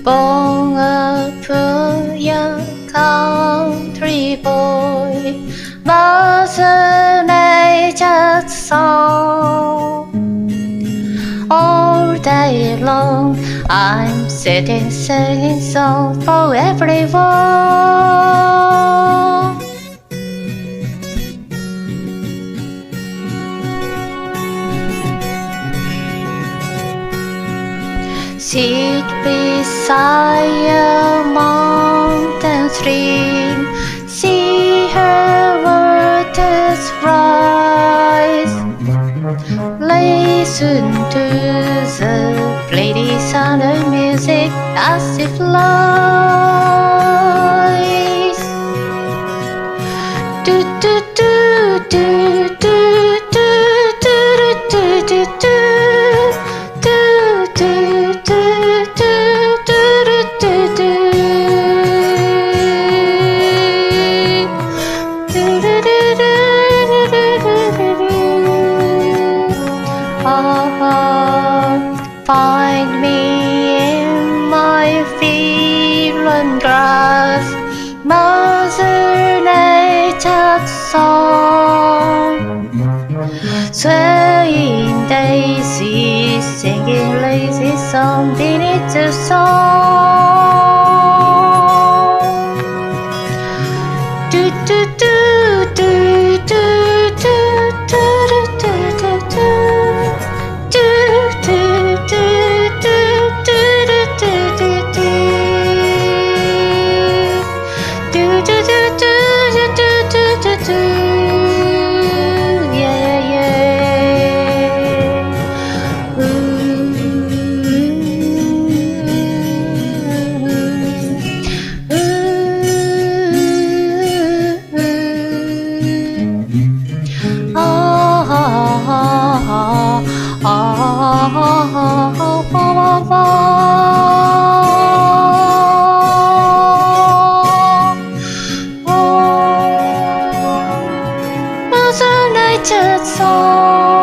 Born a poor young country boy, Mother Nature's song. All day long I'm sitting singing songs for everyone. Sit beside a mountain stream, see her waters rise. Listen to the pretty sound of music as it flies. Do do do do do do do do do do. Find me in my field and grass, Mother Nature's song. Swaying daisies, singing lazy song beneath the sun. Do do do do do do do do do do. Mother Nature's song.